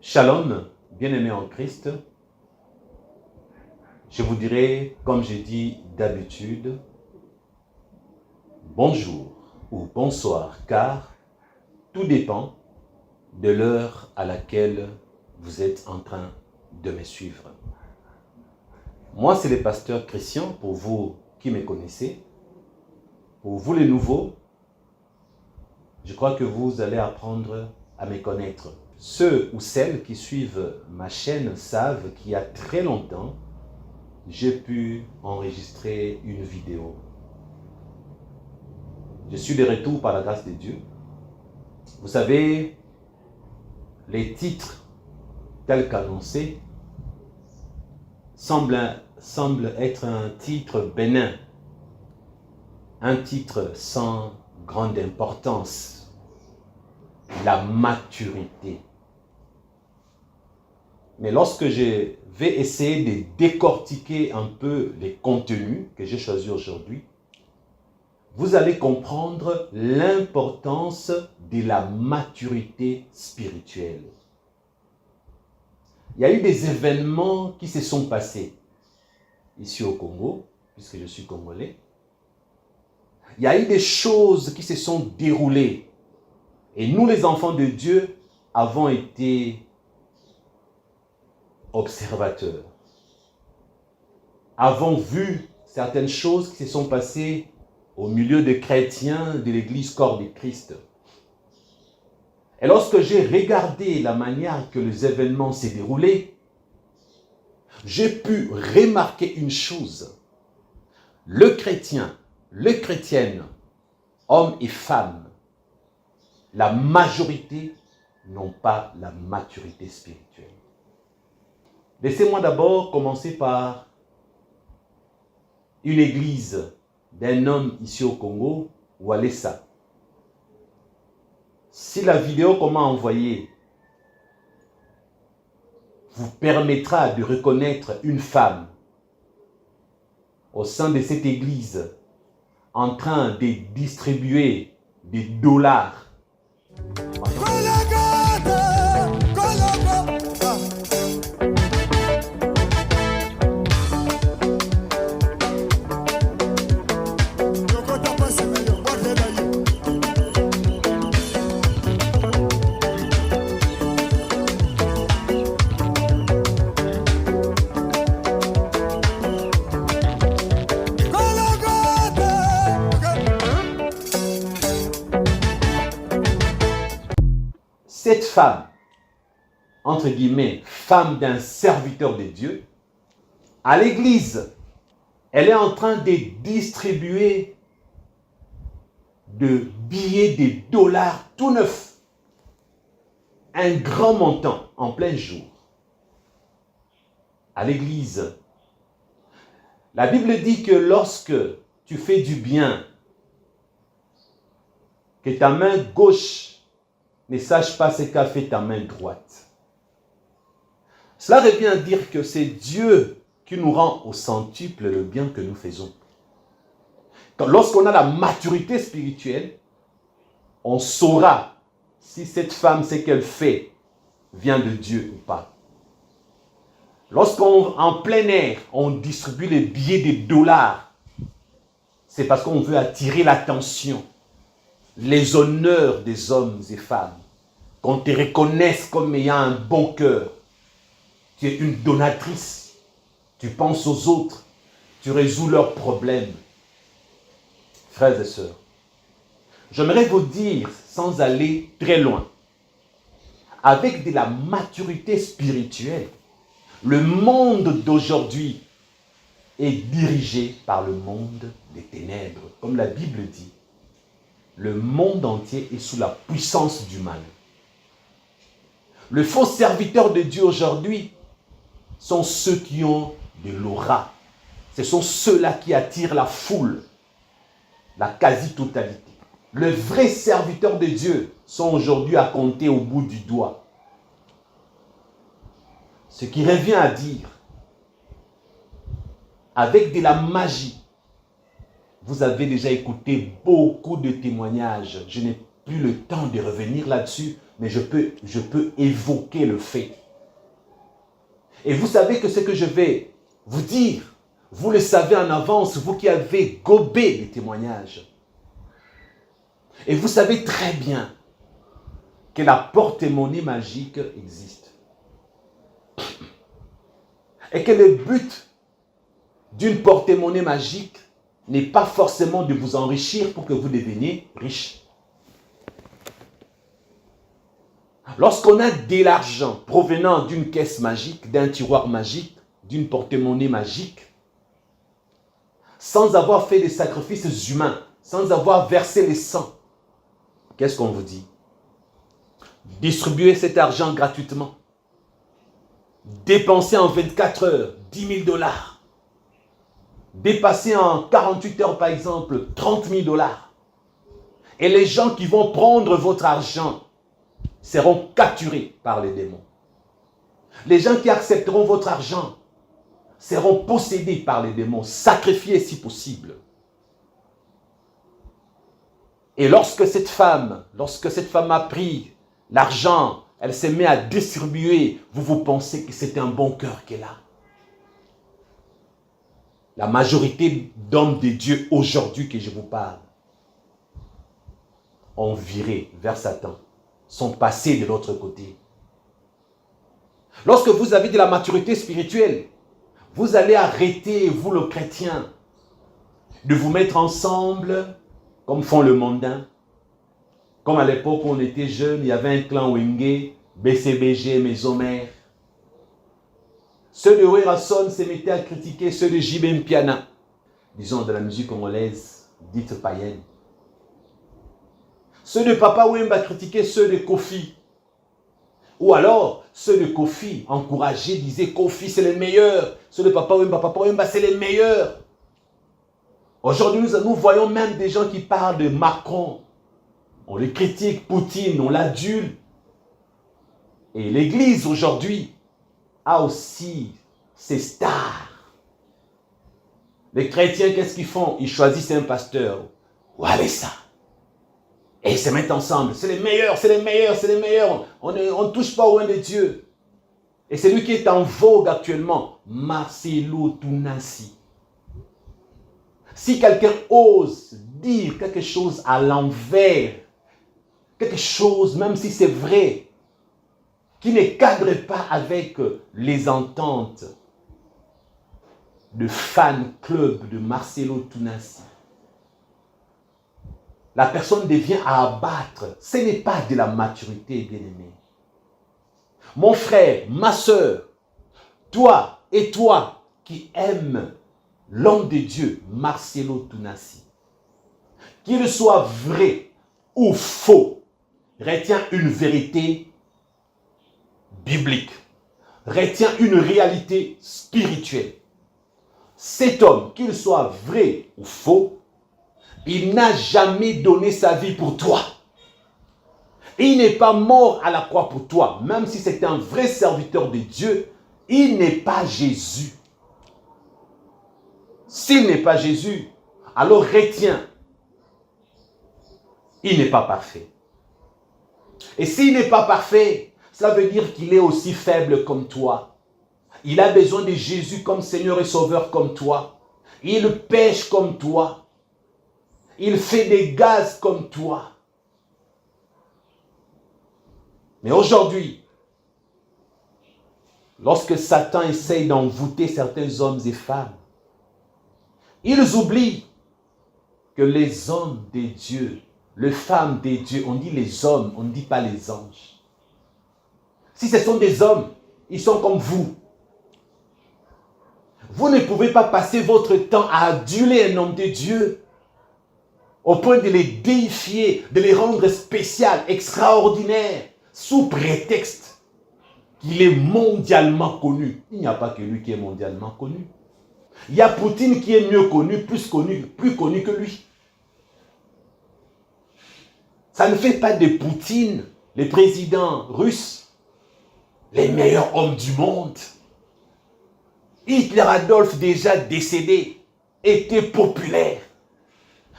Shalom, bien-aimés en Christ. Je vous dirai, comme j'ai dit d'habitude, bonjour ou bonsoir, car tout dépend de l'heure à laquelle vous êtes en train de me suivre. Moi, c'est le pasteur Christian, pour vous qui me connaissez. Pour vous les nouveaux, je crois que vous allez apprendre à me connaître. Ceux ou celles qui suivent ma chaîne savent qu'il y a très longtemps, j'ai pu enregistrer une vidéo. Je suis de retour par la grâce de Dieu. Vous savez, les titres tels qu'annoncés semblent être un titre bénin, un titre sans grande importance, la maturité. Mais lorsque je vais essayer de décortiquer un peu les contenus que j'ai choisis aujourd'hui, vous allez comprendre l'importance de la maturité spirituelle. Il y a eu des événements qui se sont passés ici au Congo, puisque je suis congolais. Il y a eu des choses qui se sont déroulées. Et nous, les enfants de Dieu, avons été observateurs. Avons vu certaines choses qui se sont passées au milieu des chrétiens de l'église corps de Christ. Et lorsque j'ai regardé la manière que les événements s'est déroulés, j'ai pu remarquer une chose. Le chrétien, les chrétiennes, hommes et femmes, la majorité n'ont pas la maturité spirituelle. Laissez-moi d'abord commencer par une église d'un homme ici au Congo, Walesa. Si la vidéo qu'on m'a envoyée vous permettra de reconnaître une femme au sein de cette église en train de distribuer des dollars. Cette femme, entre guillemets, femme d'un serviteur de Dieu, à l'église, elle est en train de distribuer de billets de dollars tout neufs. Un grand montant en plein jour. À l'église. La Bible dit que lorsque tu fais du bien, que ta main gauche ne sache pas ce qu'a fait ta main droite. Cela revient à dire que c'est Dieu qui nous rend au centuple le bien que nous faisons. Lorsqu'on a la maturité spirituelle, on saura si cette femme, ce qu'elle fait, vient de Dieu ou pas. Lorsqu'en plein air, on distribue les billets de dollars, c'est parce qu'on veut attirer l'attention, les honneurs des hommes et femmes, qu'on te reconnaisse comme ayant un bon cœur. Tu es une donatrice, tu penses aux autres, tu résous leurs problèmes. Frères et sœurs, j'aimerais vous dire, sans aller très loin, avec de la maturité spirituelle, le monde d'aujourd'hui est dirigé par le monde des ténèbres, comme la Bible dit. Le monde entier est sous la puissance du mal. Les faux serviteurs de Dieu aujourd'hui sont ceux qui ont de l'aura. Ce sont ceux-là qui attirent la foule, la quasi-totalité. Les vrais serviteurs de Dieu sont aujourd'hui à compter au bout du doigt. Ce qui revient à dire, avec de la magie, vous avez déjà écouté beaucoup de témoignages. Je n'ai plus le temps de revenir là-dessus. mais je peux évoquer le fait. Et vous savez que ce que je vais vous dire, vous le savez en avance, vous qui avez gobé les témoignages. Et vous savez très bien que la porte-monnaie magique existe. Et que le but d'une porte-monnaie magique n'est pas forcément de vous enrichir pour que vous deveniez riche. Lorsqu'on a de l'argent provenant d'une caisse magique, d'un tiroir magique, d'une porte-monnaie magique, sans avoir fait des sacrifices humains, sans avoir versé le sang, qu'est-ce qu'on vous dit? Distribuez cet argent gratuitement. Dépensez en 24 heures 10 000 $. Dépassez en 48 heures, par exemple, 30 000 $. Et les gens qui vont prendre votre argent seront capturés par les démons. Les gens qui accepteront votre argent seront possédés par les démons, sacrifiés si possible. Et lorsque cette femme a pris l'argent, elle se met à distribuer, vous pensez que c'est un bon cœur qu'elle a. La majorité d'hommes de Dieu aujourd'hui que je vous parle ont viré vers Satan, sont passés de l'autre côté. Lorsque vous avez de la maturité spirituelle, vous allez arrêter, vous le chrétien, de vous mettre ensemble comme font le mondain. Comme à l'époque où on était jeunes, il y avait un clan Wenge, BCBG, Maison Mère. Ceux de Werason se mettaient à critiquer ceux de Jibem Piana, disons de la musique congolaise, dite païenne. Ceux de Papa Wemba critiquaient ceux de Kofi. Ou alors, ceux de Kofi encourageaient, disaient Kofi c'est le meilleur. Ceux de Papa Wemba c'est les meilleurs. Aujourd'hui, nous voyons même des gens qui parlent de Macron. On le critique, Poutine, on l'adule. Et l'Église aujourd'hui a aussi ses stars. Les chrétiens, qu'est-ce qu'ils font? Ils choisissent un pasteur. Voilà ça. Et ils se mettent ensemble. C'est les meilleurs, c'est les meilleurs, c'est les meilleurs. On ne touche pas au roi de Dieu. Et c'est lui qui est en vogue actuellement. Marcelo Tounassi. Si quelqu'un ose dire quelque chose à l'envers, quelque chose, même si c'est vrai, qui ne cadre pas avec les ententes de fan club de Marcelo Tounassi, la personne devient à abattre. Ce n'est pas de la maturité, bien-aimé. Mon frère, ma soeur, toi et toi qui aimes l'homme de Dieu, Marcelo Tounassi, qu'il soit vrai ou faux, retiens une vérité biblique, retiens une réalité spirituelle. Cet homme, qu'il soit vrai ou faux, il n'a jamais donné sa vie pour toi. Il n'est pas mort à la croix pour toi. Même si c'est un vrai serviteur de Dieu, il n'est pas Jésus. S'il n'est pas Jésus, alors retiens, il n'est pas parfait. Et s'il n'est pas parfait, cela veut dire qu'il est aussi faible comme toi. Il a besoin de Jésus comme Seigneur et Sauveur comme toi. Il pêche comme toi. Il fait des gaz comme toi. Mais aujourd'hui, lorsque Satan essaye d'envoûter certains hommes et femmes, ils oublient que les hommes de Dieu, les femmes de Dieu, on dit les hommes, on ne dit pas les anges. Si ce sont des hommes, ils sont comme vous. Vous ne pouvez pas passer votre temps à aduler un homme de Dieu au point de les déifier, de les rendre spécial, extraordinaire, sous prétexte qu'il est mondialement connu. Il n'y a pas que lui qui est mondialement connu. Il y a Poutine qui est mieux connu, plus connu que lui. Ça ne fait pas de Poutine, les présidents russes, les meilleurs hommes du monde. Hitler Adolphe, déjà décédé, était populaire.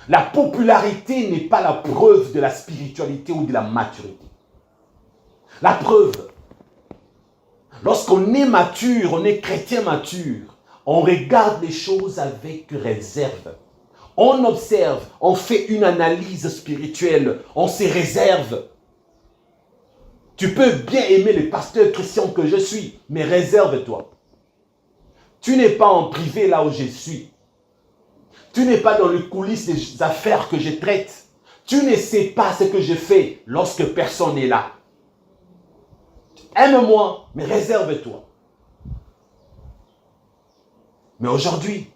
La popularité n'est pas la preuve de la spiritualité ou de la maturité. La preuve, lorsqu'on est mature, on est chrétien mature, on regarde les choses avec réserve. On observe, on fait une analyse spirituelle, on se réserve. Tu peux bien aimer le pasteur chrétien que je suis, mais réserve-toi. Tu n'es pas en privé là où je suis. Tu n'es pas dans les coulisses des affaires que je traite. Tu ne sais pas ce que je fais lorsque personne n'est là. Aime-moi, mais réserve-toi. Mais aujourd'hui,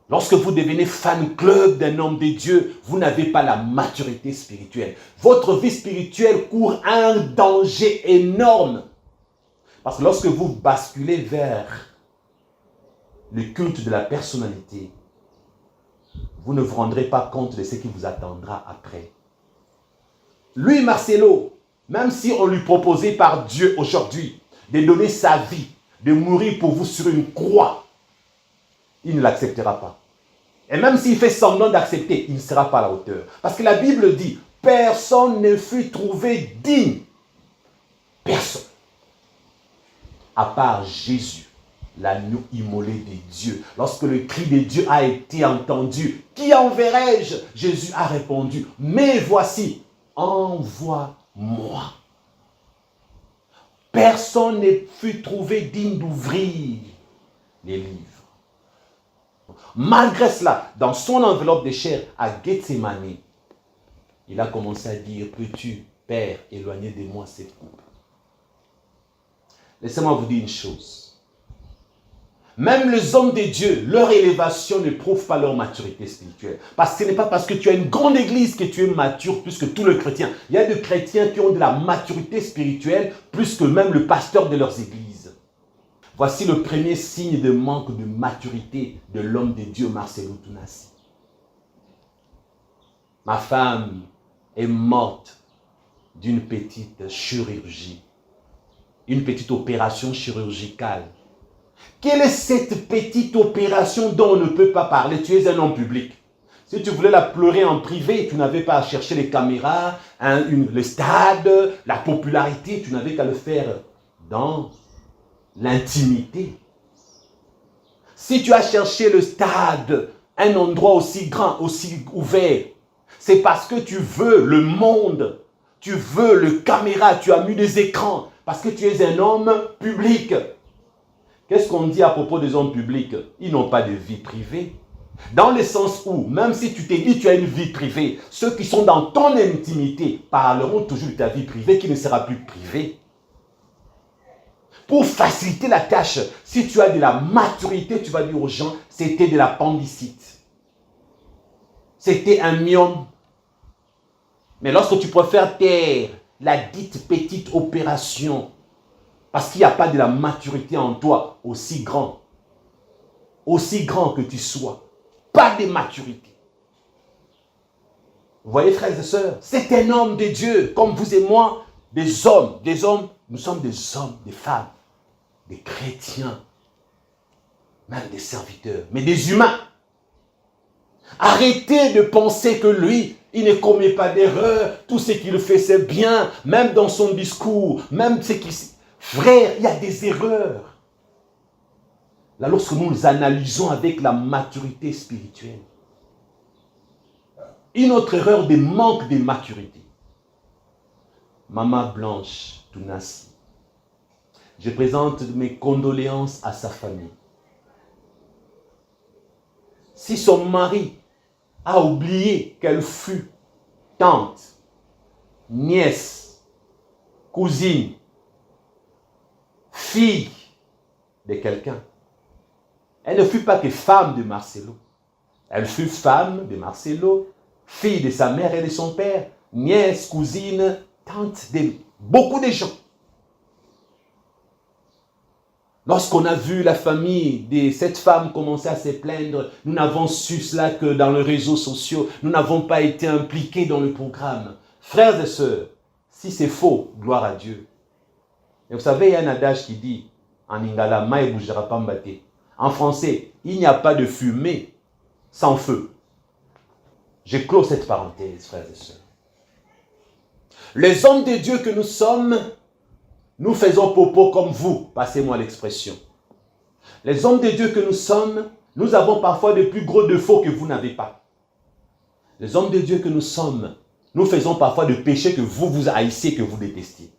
lorsque vous devenez fan club d'un homme de Dieu, vous n'avez pas la maturité spirituelle. Votre vie spirituelle court un danger énorme. Parce que lorsque vous basculez vers le culte de la personnalité, vous ne vous rendrez pas compte de ce qui vous attendra après. Lui, Marcelo, même si on lui proposait par Dieu aujourd'hui de donner sa vie, de mourir pour vous sur une croix, il ne l'acceptera pas. Et même s'il fait semblant d'accepter, il ne sera pas à la hauteur. Parce que la Bible dit, personne ne fut trouvé digne. Personne. À part Jésus, l'agneau immolé de Dieu. Lorsque le cri de Dieu a été entendu, qui enverrai-je? Jésus a répondu, mais voici, envoie-moi. Personne ne fut trouvé digne d'ouvrir les livres. Malgré cela, dans son enveloppe de chair à Gethsémani, il a commencé à dire, peux-tu, Père, éloigner de moi cette coupe? Laissez-moi vous dire une chose. Même les hommes de Dieu, leur élévation ne prouve pas leur maturité spirituelle. Parce que ce n'est pas parce que tu as une grande église que tu es mature plus que tous les chrétiens. Il y a des chrétiens qui ont de la maturité spirituelle plus que même le pasteur de leurs églises. Voici le premier signe de manque de maturité de l'homme de Dieu, Marcelo Tounassi. Ma femme est morte d'une petite chirurgie, une petite opération chirurgicale. Quelle est cette petite opération dont on ne peut pas parler? Tu es un homme public. Si tu voulais la pleurer en privé, tu n'avais pas à chercher les caméras, le stade, la popularité. Tu n'avais qu'à le faire dans l'intimité. Si tu as cherché le stade, un endroit aussi grand, aussi ouvert, c'est parce que tu veux le monde, tu veux le caméra, tu as mis des écrans, parce que tu es un homme public. Qu'est-ce qu'on dit à propos des hommes publics? Ils n'ont pas de vie privée. Dans le sens où, même si tu t'es dit que tu as une vie privée, ceux qui sont dans ton intimité parleront toujours de ta vie privée qui ne sera plus privée. Pour faciliter la tâche, si tu as de la maturité, tu vas dire aux gens, c'était de l'appendicite. C'était un myome. Mais lorsque tu préfères taire la dite petite opération, parce qu'il n'y a pas de la maturité en toi, aussi grand que tu sois, pas de maturité. Vous voyez, frères et sœurs, c'est un homme de Dieu, comme vous et moi, des hommes, nous sommes des hommes, des femmes, des chrétiens, même des serviteurs, mais des humains. Arrêtez de penser que lui, il ne commet pas d'erreur, tout ce qu'il fait c'est bien, même dans son discours, même ce qu'il... Frère, il y a des erreurs. Là, lorsque nous les analysons avec la maturité spirituelle, une autre erreur de manque de maturité. Maman Blanche Tounassi, je présente mes condoléances à sa famille. Si son mari a oublié qu'elle fut tante, nièce, cousine, fille de quelqu'un, elle ne fut pas que femme de Marcelo. Elle fut femme de Marcelo, fille de sa mère et de son père, nièce, cousine, tante de beaucoup de gens. Lorsqu'on a vu la famille de cette femme commencer à se plaindre, nous n'avons su cela que dans les réseaux sociaux. Nous n'avons pas été impliqués dans le programme. Frères et sœurs, si c'est faux, gloire à Dieu. Et vous savez, il y a un adage qui dit, en Lingala, ma bougera pas mbaté. En français, il n'y a pas de fumée sans feu. Je clôt cette parenthèse, frères et sœurs. Les hommes de Dieu que nous sommes, nous faisons popo comme vous, passez-moi l'expression. Les hommes de Dieu que nous sommes, nous avons parfois de plus gros défauts que vous n'avez pas. Les hommes de Dieu que nous sommes, nous faisons parfois de péchés que vous haïssez, que vous détestez.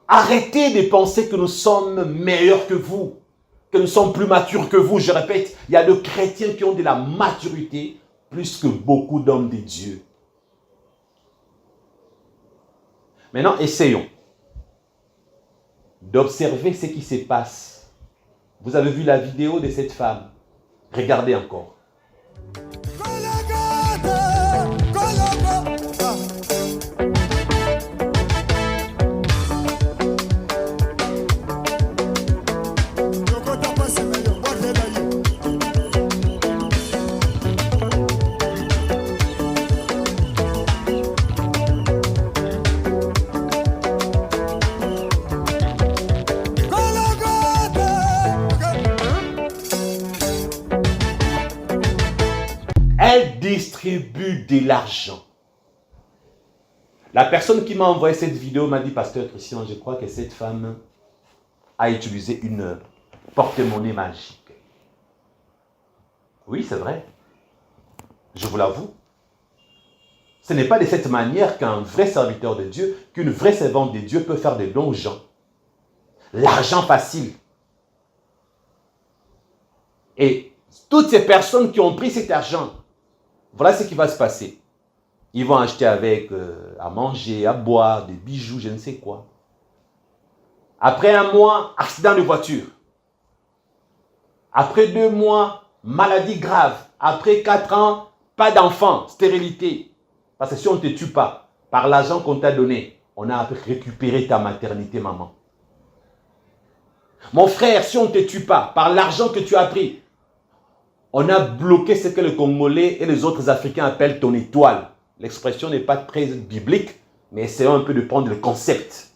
Arrêtez de penser que nous sommes meilleurs que vous, que nous sommes plus matures que vous. Je répète, il y a des chrétiens qui ont de la maturité plus que beaucoup d'hommes de Dieu. Maintenant, essayons d'observer ce qui se passe. Vous avez vu la vidéo de cette femme. Regardez encore. Elle distribue de l'argent. La personne qui m'a envoyé cette vidéo m'a dit, Pasteur Christian, je crois que cette femme a utilisé une porte-monnaie magique. Oui, c'est vrai. Je vous l'avoue. Ce n'est pas de cette manière qu'un vrai serviteur de Dieu, qu'une vraie servante de Dieu peut faire des dons aux gens. L'argent facile. Et toutes ces personnes qui ont pris cet argent, voilà ce qui va se passer. Ils vont acheter avec à manger, à boire, des bijoux, je ne sais quoi. Après un mois, accident de voiture. Après 2 mois, maladie grave. Après 4 ans, pas d'enfant, stérilité. Parce que si on ne te tue pas, par l'argent qu'on t'a donné, on a récupéré ta maternité, maman. Mon frère, si on ne te tue pas, par l'argent que tu as pris, on a bloqué ce que les Congolais et les autres Africains appellent ton étoile. L'expression n'est pas très biblique, mais essayons un peu de prendre le concept.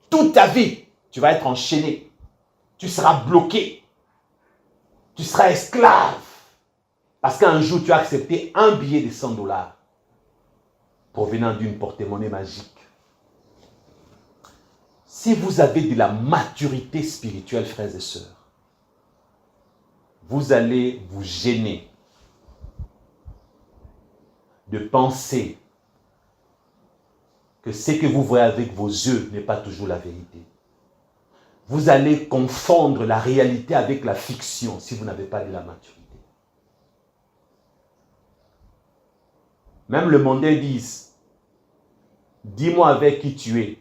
Toute ta vie, tu vas être enchaîné. Tu seras bloqué. Tu seras esclave. Parce qu'un jour, tu as accepté un billet de 100 $ provenant d'une porte-monnaie magique. Si vous avez de la maturité spirituelle, frères et sœurs, vous allez vous gêner de penser que ce que vous voyez avec vos yeux n'est pas toujours la vérité. Vous allez confondre la réalité avec la fiction si vous n'avez pas de la maturité. Même le mondain dit, dis-moi avec qui tu es.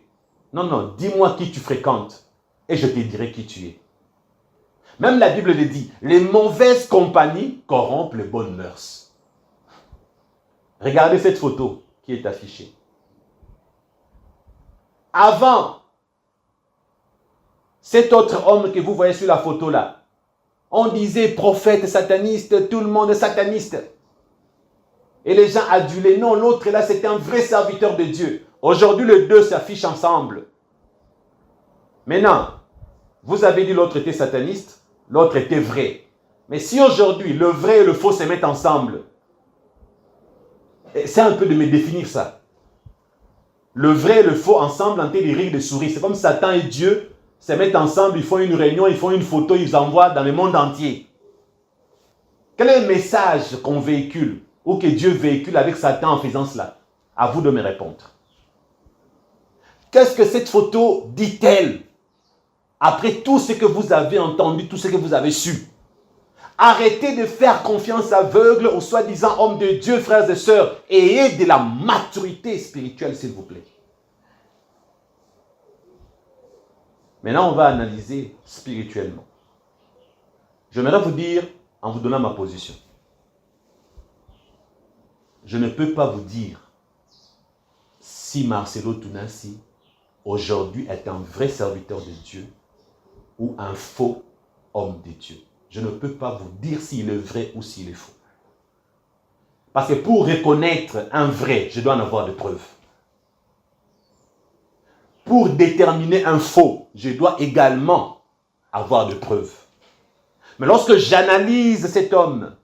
Non, non, dis-moi qui tu fréquentes et je te dirai qui tu es. Même la Bible le dit, les mauvaises compagnies corrompent les bonnes mœurs. Regardez cette photo qui est affichée. Avant, cet autre homme que vous voyez sur la photo là, on disait prophète sataniste, tout le monde est sataniste. Et les gens adulaient. Non, l'autre là, c'était un vrai serviteur de Dieu. Aujourd'hui, les deux s'affichent ensemble. Maintenant, vous avez dit l'autre était sataniste, l'autre était vrai. Mais si aujourd'hui, le vrai et le faux se mettent ensemble, c'est un peu de me définir ça. Le vrai et le faux ensemble en train de rire, de sourire. C'est comme Satan et Dieu se mettent ensemble, ils font une réunion, ils font une photo, ils envoient dans le monde entier. Quel est le message qu'on véhicule ou que Dieu véhicule avec Satan en faisant cela? À vous de me répondre. Qu'est-ce que cette photo dit-elle? Après tout ce que vous avez entendu, tout ce que vous avez su. Arrêtez de faire confiance aveugle aux soi-disant hommes de Dieu, frères et sœurs, et ayez de la maturité spirituelle, s'il vous plaît. Maintenant, on va analyser spirituellement. J'aimerais vous dire, en vous donnant ma position, je ne peux pas vous dire si Marcelo Tounassi, aujourd'hui, est un vrai serviteur de Dieu ou un faux homme de Dieu. Je ne peux pas vous dire s'il est vrai ou s'il est faux. Parce que pour reconnaître un vrai, je dois en avoir des preuves. Pour déterminer un faux, je dois également avoir des preuves. Mais lorsque j'analyse cet homme,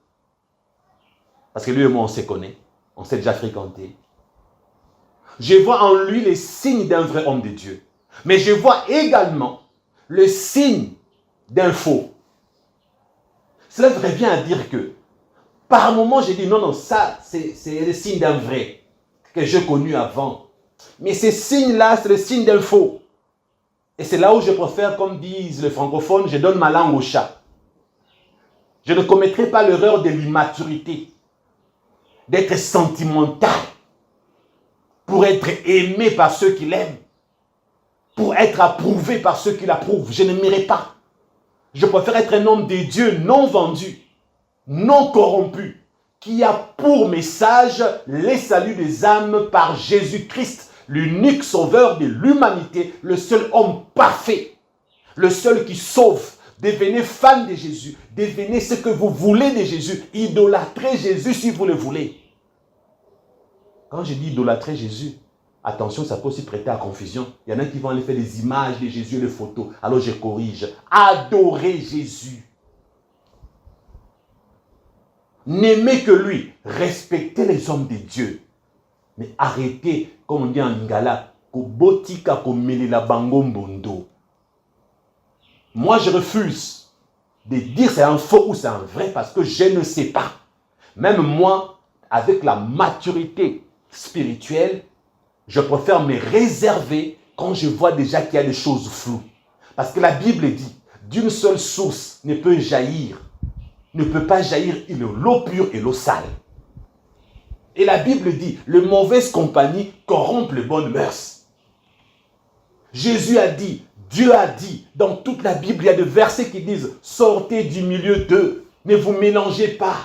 parce que lui et moi on se connaît, On s'est déjà fréquenté. Je vois en lui les signes d'un vrai homme de Dieu. Mais je vois également le signe d'un faux. Cela revient à dire que, par moment, j'ai dit non, non, ça, c'est le signe d'un vrai, que j'ai connu avant. Mais ces signes-là, c'est le signe d'un faux. Et c'est là où je préfère, comme disent les francophones, je donne ma langue au chat. Je ne commettrai pas l'erreur de l'immaturité, d'être sentimental, pour être aimé par ceux qui l'aiment, pour être approuvé par ceux qui l'approuvent. Je ne m'irai pas. Je préfère être un homme de Dieu non vendu, non corrompu, qui a pour message les saluts des âmes par Jésus-Christ, l'unique sauveur de l'humanité, le seul homme parfait, le seul qui sauve. Devenez fan de Jésus, devenez ce que vous voulez de Jésus, idolâtrez Jésus si vous le voulez. Quand je dis idolâtrer Jésus, attention, ça peut aussi prêter à confusion. Il y en a qui vont aller faire des images de Jésus et des photos. Alors je corrige. Adorez Jésus. N'aimez que lui. Respectez les hommes de Dieu. Mais arrêtez, comme on dit en lingala, kobotika komelela bango mbondo. Moi, je refuse de dire c'est un faux ou c'est un vrai parce que je ne sais pas. Même moi, avec la maturité spirituelle, je préfère me réserver quand je vois déjà qu'il y a des choses floues. Parce que la Bible dit, d'une seule source ne peut pas jaillir l'eau pure et l'eau sale. Et la Bible dit, les mauvaises compagnies corrompent les bonnes mœurs. Jésus a dit, Dieu a dit, dans toute la Bible, il y a des versets qui disent, sortez du milieu d'eux, ne vous mélangez pas.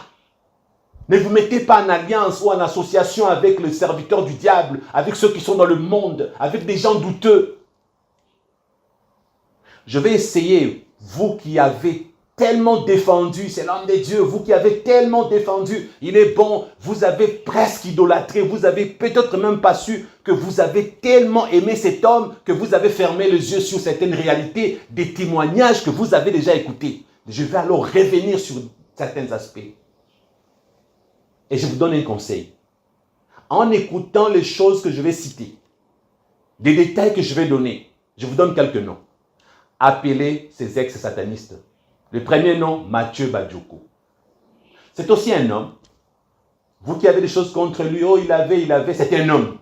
Ne vous mettez pas en alliance ou en association avec le serviteur du diable, avec ceux qui sont dans le monde, avec des gens douteux. Je vais essayer, vous qui avez tellement défendu, c'est l'homme de Dieu, vous qui avez tellement défendu, il est bon, vous avez presque idolâtré, vous avez peut-être même pas su que vous avez tellement aimé cet homme que vous avez fermé les yeux sur certaines réalités, des témoignages que vous avez déjà écoutés. Je vais alors revenir sur certains aspects. Et je vous donne un conseil. En écoutant les choses que je vais citer, des détails que je vais donner, je vous donne quelques noms. Appelez ces ex-satanistes. Le premier nom, Mathieu Badjoko. C'est aussi un homme. Vous qui avez des choses contre lui, oh il avait, c'est un homme.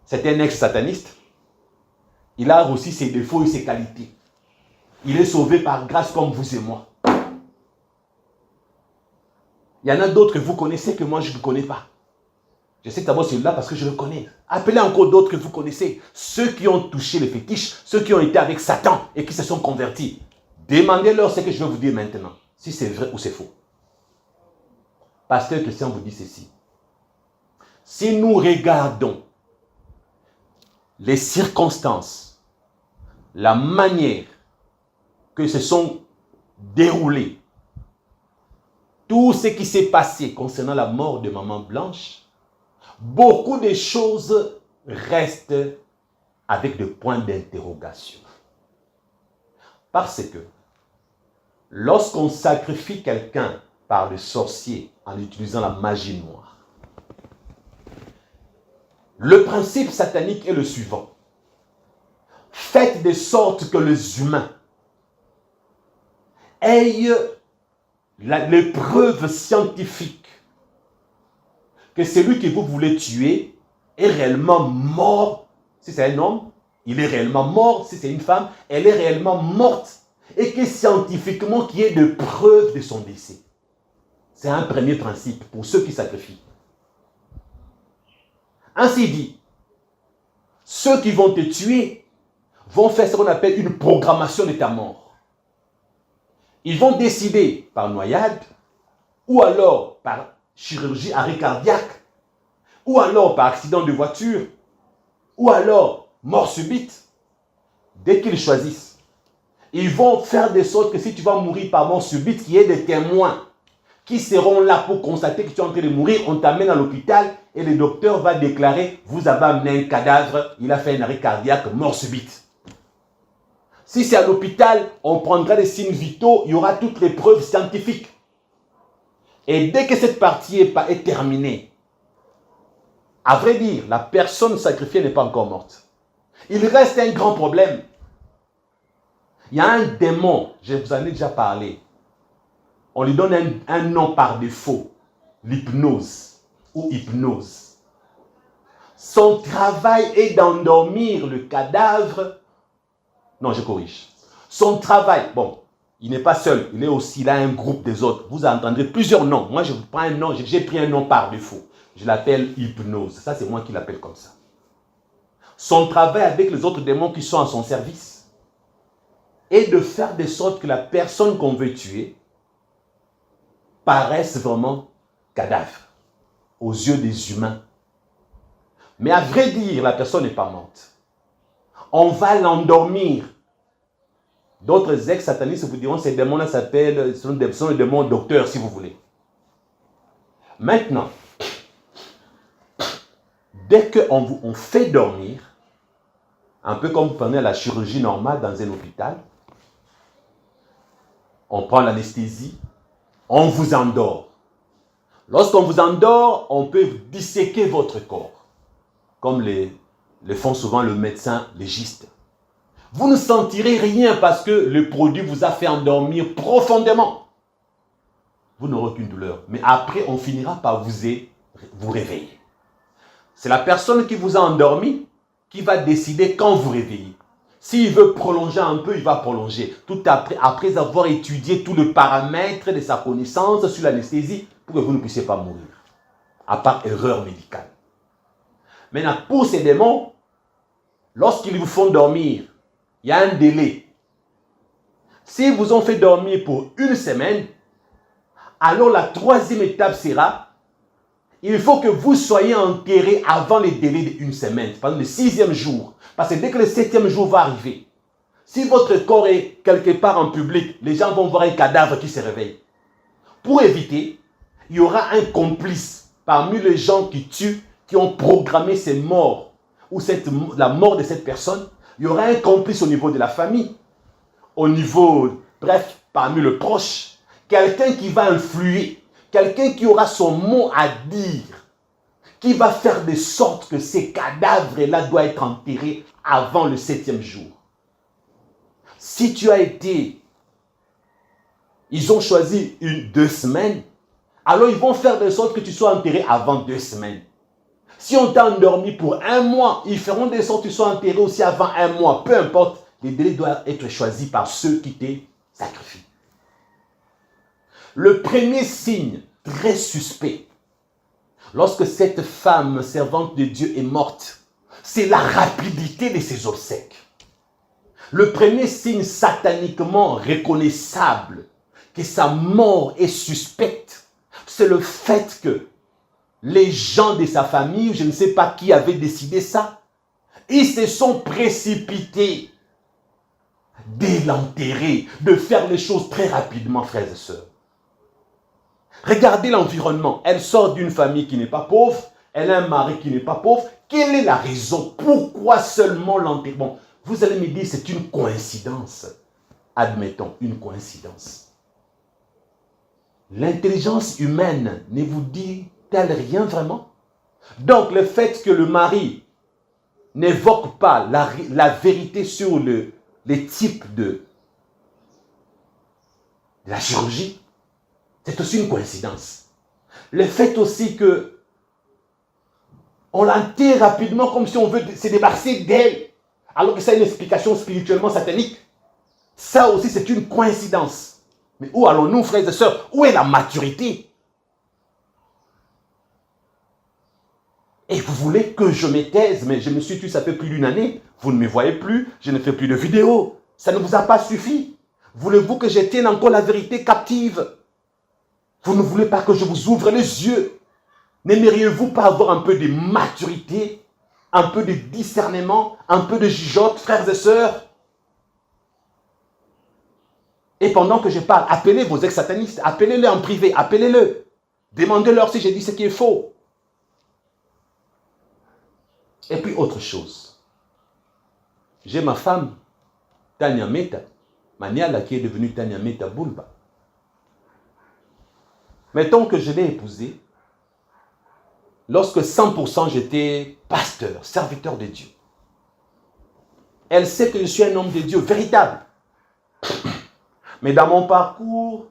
C'est un ex-sataniste. Il a aussi ses défauts et ses qualités. Il est sauvé par grâce comme vous et moi. Il y en a d'autres que vous connaissez que moi je ne connais pas. Je sais d'abord celui-là parce que je le connais. Appelez encore d'autres que vous connaissez. Ceux qui ont touché les fétiches, ceux qui ont été avec Satan et qui se sont convertis. Demandez-leur ce que je vais vous dire maintenant, si c'est vrai ou c'est faux. Pasteur Christian vous dit ceci. Si nous regardons les circonstances, la manière que se sont déroulées, tout ce qui s'est passé concernant la mort de Maman Blanche, beaucoup de choses restent avec des points d'interrogation. Parce que lorsqu'on sacrifie quelqu'un par le sorcier en utilisant la magie noire, le principe satanique est le suivant. Faites de sorte que les humains aient les preuves scientifiques que celui que vous voulez tuer est réellement mort. Si c'est un homme, il est réellement mort. Si c'est une femme, elle est réellement morte. Et que scientifiquement, qu'il y ait de preuves de son décès. C'est un premier principe pour ceux qui sacrifient. Ainsi dit, ceux qui vont te tuer vont faire ce qu'on appelle une programmation de ta mort. Ils vont décider par noyade, ou alors par chirurgie arrêt cardiaque, ou alors par accident de voiture, ou alors mort subite. Dès qu'ils choisissent, ils vont faire de sorte que si tu vas mourir par mort subite, qu'il y ait des témoins qui seront là pour constater que tu es en train de mourir. On t'amène à l'hôpital et le docteur va déclarer « Vous avez amené un cadavre, il a fait un arrêt cardiaque, mort subite ». Si c'est à l'hôpital, on prendra des signes vitaux, il y aura toutes les preuves scientifiques. Et dès que cette partie est terminée, à vrai dire, la personne sacrifiée n'est pas encore morte. Il reste un grand problème. Il y a un démon, je vous en ai déjà parlé. On lui donne un nom par défaut, l'hypnose ou hypnose. Son travail est d'endormir le cadavre. Non, je corrige. Son travail, bon, il n'est pas seul, il est aussi là un groupe des autres. Vous entendrez plusieurs noms. Moi, je vous prends un nom, j'ai pris un nom par défaut. Je l'appelle hypnose. Ça, c'est moi qui l'appelle comme ça. Son travail avec les autres démons qui sont à son service est de faire de sorte que la personne qu'on veut tuer paraisse vraiment cadavre aux yeux des humains. Mais à vrai dire, la personne n'est pas morte. On va l'endormir. D'autres ex-satanistes vous diront que ces démons-là sont des démons docteurs, si vous voulez. Maintenant, dès qu'on fait dormir, un peu comme vous prenez la chirurgie normale dans un hôpital, on prend l'anesthésie, on vous endort. Lorsqu'on vous endort, on peut disséquer votre corps, comme le font souvent le médecin légiste. Vous ne sentirez rien parce que le produit vous a fait endormir profondément. Vous n'aurez aucune douleur. Mais après, on finira par vous réveiller. C'est la personne qui vous a endormi qui va décider quand vous réveillez. S'il veut prolonger un peu, il va prolonger. Tout après avoir étudié tout le paramètre de sa connaissance sur l'anesthésie pour que vous ne puissiez pas mourir. À part erreur médicale. Maintenant, pour ces démons, lorsqu'ils vous font dormir, il y a un délai. S'ils vous ont fait dormir pour 1 semaine, alors la 3e étape sera, il faut que vous soyez enterré avant le délai d'1 semaine, par exemple le 6e jour. Parce que dès que le 7e jour va arriver, si votre corps est quelque part en public, les gens vont voir un cadavre qui se réveille. Pour éviter, il y aura un complice parmi les gens qui tuent, qui ont programmé ces morts, ou la mort de cette personne. Il y aura un complice au niveau de la famille, au niveau, bref, parmi les proches. Quelqu'un qui va influer, quelqu'un qui aura son mot à dire, qui va faire de sorte que ces cadavres-là doivent être enterrés avant le 7e jour. Si tu as été, ils ont choisi 2 semaines, alors ils vont faire de sorte que tu sois enterré avant 2 semaines. Si on t'a endormi pour 1 mois, ils feront de sorte que tu sois enterré aussi avant 1 mois. Peu importe, les délais doivent être choisis par ceux qui te sacrifient. Le premier signe très suspect, lorsque cette femme servante de Dieu est morte, c'est la rapidité de ses obsèques. Le premier signe sataniquement reconnaissable que sa mort est suspecte, c'est le fait que les gens de sa famille, je ne sais pas qui avait décidé ça, ils se sont précipités dès l'enterrer, de faire les choses très rapidement, frères et sœurs. Regardez l'environnement. Elle sort d'une famille qui n'est pas pauvre, elle a un mari qui n'est pas pauvre. Quelle est la raison? Pourquoi seulement l'enterrement? Vous allez me dire, c'est une coïncidence. Admettons, une coïncidence. L'intelligence humaine ne vous dit-elle rien vraiment? Donc, le fait que le mari n'évoque pas la vérité sur les types de la chirurgie, c'est aussi une coïncidence. Le fait aussi que on l'enterre rapidement comme si on veut se débarrasser d'elle, alors que ça a une explication spirituellement satanique, ça aussi c'est une coïncidence. Mais où allons-nous, frères et sœurs? Où est la maturité? Et vous voulez que je me taise, mais je me suis tué, ça fait plus d'1 année. Vous ne me voyez plus, je ne fais plus de vidéos. Ça ne vous a pas suffi. Voulez-vous que je tienne encore la vérité captive? Vous ne voulez pas que je vous ouvre les yeux? N'aimeriez-vous pas avoir un peu de maturité, un peu de discernement, un peu de jugeote, frères et sœurs? Et pendant que je parle, appelez vos ex-satanistes, appelez-les en privé, appelez-le. Demandez-leur si j'ai dit ce qui est faux. Et puis autre chose. J'ai ma femme, Tania Meta, Maniala, qui est devenue Tania Meta Bulba. Mettons que je l'ai épousée lorsque 100% j'étais pasteur, serviteur de Dieu. Elle sait que je suis un homme de Dieu véritable. Mais dans mon parcours,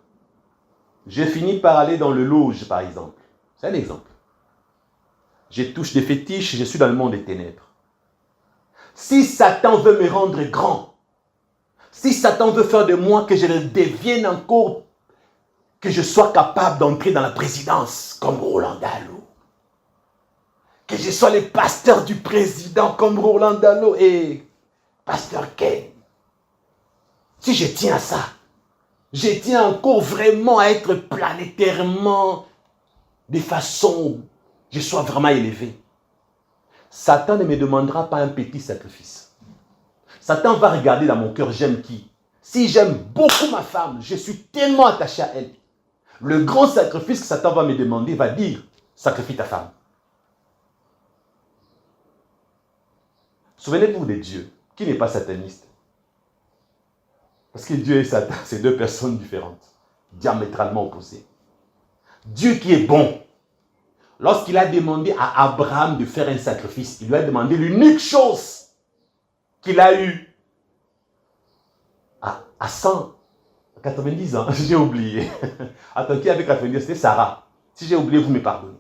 j'ai fini par aller dans le loge, par exemple. C'est un exemple. Je touche des fétiches, je suis dans le monde des ténèbres. Si Satan veut me rendre grand, si Satan veut faire de moi que je le devienne encore, que je sois capable d'entrer dans la présidence comme Roland Dallot, que je sois le pasteur du président comme Roland Dallot et pasteur Ken, si je tiens à ça, je tiens encore vraiment à être planétairement de façon, je sois vraiment élevé. Satan ne me demandera pas un petit sacrifice. Satan va regarder dans mon cœur, j'aime qui? Si j'aime beaucoup ma femme, je suis tellement attaché à elle. Le grand sacrifice que Satan va me demander va dire, sacrifie ta femme. Souvenez-vous de Dieu, qui n'est pas sataniste. Parce que Dieu et Satan, c'est deux personnes différentes, diamétralement opposées. Dieu qui est bon, lorsqu'il a demandé à Abraham de faire un sacrifice, il lui a demandé l'unique chose qu'il a eue à 190 ans. J'ai oublié. Attends, qui avait 90 ans? C'était Sarah. Si j'ai oublié, vous me pardonnez.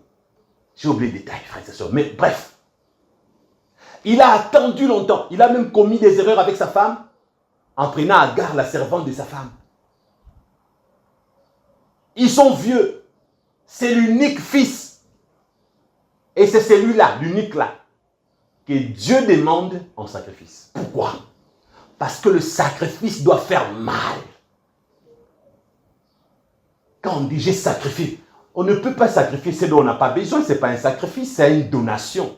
J'ai oublié les détails, frères et sœurs. Mais bref, il a attendu longtemps. Il a même commis des erreurs avec sa femme en prenant Agar, la servante de sa femme. Ils sont vieux. C'est l'unique fils. Et c'est celui-là, l'unique là, que Dieu demande en sacrifice. Pourquoi? Parce que le sacrifice doit faire mal. Quand on dit j'ai sacrifié, on ne peut pas sacrifier ce dont on n'a pas besoin. Ce n'est pas un sacrifice, c'est une donation.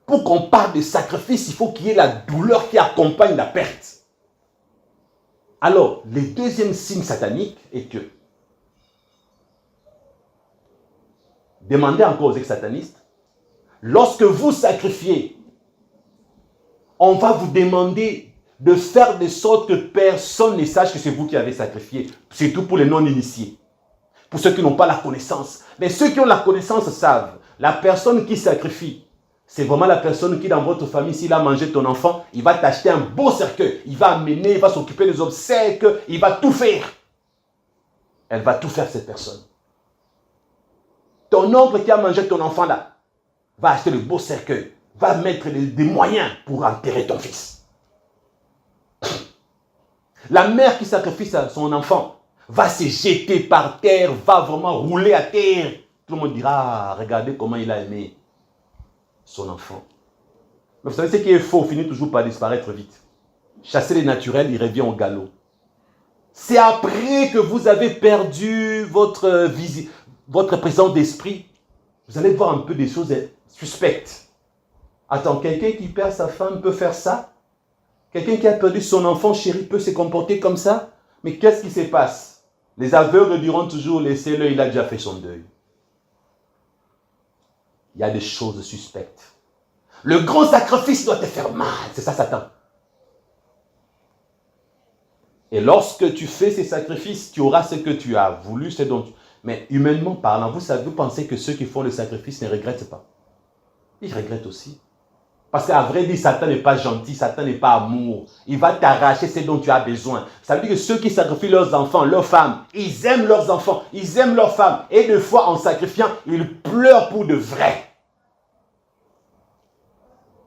Pour qu'on parle de sacrifice, il faut qu'il y ait la douleur qui accompagne la perte. Alors, le deuxième signe satanique est que, demandez encore aux ex-satanistes, lorsque vous sacrifiez, on va vous demander de faire de sorte que personne ne sache que c'est vous qui avez sacrifié, surtout pour les non-initiés, pour ceux qui n'ont pas la connaissance. Mais ceux qui ont la connaissance savent, la personne qui sacrifie, c'est vraiment la personne qui, dans votre famille, s'il a mangé ton enfant, il va t'acheter un beau cercueil. Il va amener, il va s'occuper des obsèques, il va tout faire. Elle va tout faire, cette personne. Ton oncle qui a mangé ton enfant là, va acheter le beau cercueil, va mettre des moyens pour enterrer ton fils. La mère qui sacrifie son enfant va se jeter par terre, va vraiment rouler à terre. Tout le monde dira, ah, regardez comment il a aimé son enfant. Mais vous savez, ce qui est faux finit toujours par disparaître vite. Chasser les naturels, il revient au galop. C'est après que vous avez perdu votre présence d'esprit, vous allez voir un peu des choses suspectes. Attends, quelqu'un qui perd sa femme peut faire ça? Quelqu'un qui a perdu son enfant chéri peut se comporter comme ça? Mais qu'est-ce qui se passe? Les aveugles diront toujours, laissez-le, il a déjà fait son deuil. Il y a des choses suspectes. Le grand sacrifice doit te faire mal. C'est ça, Satan. Et lorsque tu fais ces sacrifices, tu auras ce que tu as voulu, ce dont tu... Mais humainement parlant, vous pensez que ceux qui font le sacrifice ne regrettent pas. Ils regrettent aussi. Parce qu'à vrai dire, Satan n'est pas gentil, Satan n'est pas amour. Il va t'arracher ce dont tu as besoin. Ça veut dire que ceux qui sacrifient leurs enfants, leurs femmes, ils aiment leurs enfants, ils aiment leurs femmes. Et des fois, en sacrifiant, ils pleurent pour de vrai.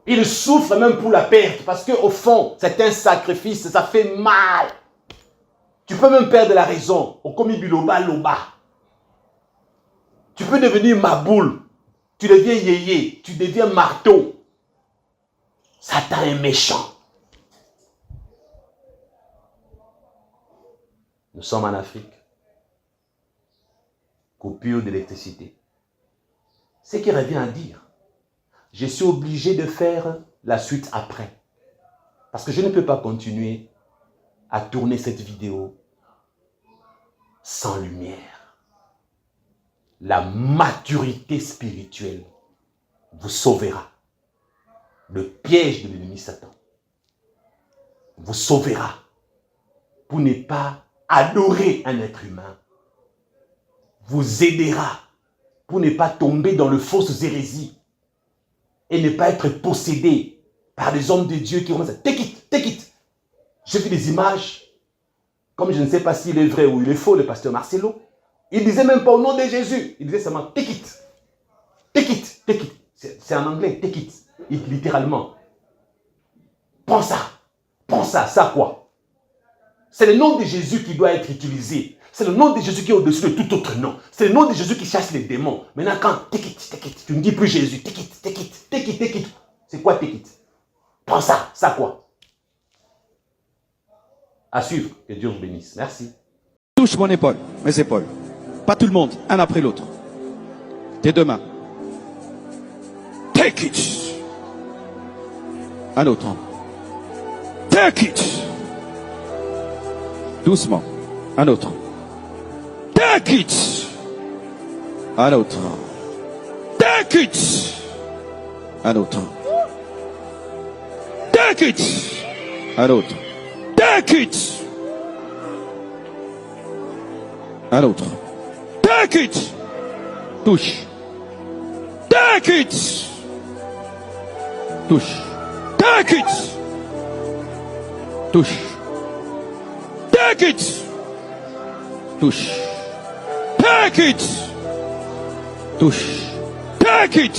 Ils souffrent même pour la perte. Parce qu'au fond, c'est un sacrifice, ça fait mal. Tu peux même perdre la raison. Au commis biloba loba. Tu peux devenir maboule. Tu deviens yéyé. Tu deviens marteau. Satan est méchant. Nous sommes en Afrique. Coupure d'électricité. Ce qui revient à dire, je suis obligé de faire la suite après. Parce que je ne peux pas continuer à tourner cette vidéo sans lumière. La maturité spirituelle vous sauvera. Le piège de l'ennemi Satan vous sauvera pour ne pas adorer un être humain vous aidera pour ne pas tomber dans de fausses hérésies et ne pas être possédé par des hommes de Dieu qui vont dire take it, take it. J'ai vu des images, comme je ne sais pas s'il est vrai ou il est faux, le pasteur Marcelo. Il ne disait même pas au nom de Jésus, il disait seulement take it, take it, take it. C'est en anglais, take it, littéralement. Prends ça, ça quoi? C'est le nom de Jésus qui doit être utilisé. C'est le nom de Jésus qui est au-dessus de tout autre nom. C'est le nom de Jésus qui chasse les démons. Maintenant, quand take it, tu ne dis plus Jésus, take it, take it, take it, take it. C'est quoi take it? Prends ça quoi? À suivre, que Dieu vous bénisse. Merci. Touche mon épaule, mes épaules. Pas tout le monde, un après l'autre. Tes deux mains. Take it. Un autre. Take it. Doucement. Un autre. Take it. Un autre. Take it. Un autre. Take it. Un autre. Take it. Un autre. Take it. Touche. Take it. Touche. Take it. Touche. Take it. Touche. Take it. Touche. Take it.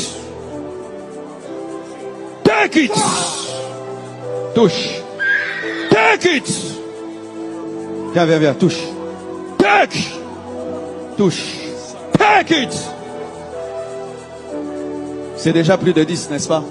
Take it. Touche. Take it. Viens, touche. Take. Touche. Take it. C'est déjà plus de 10, n'est-ce pas?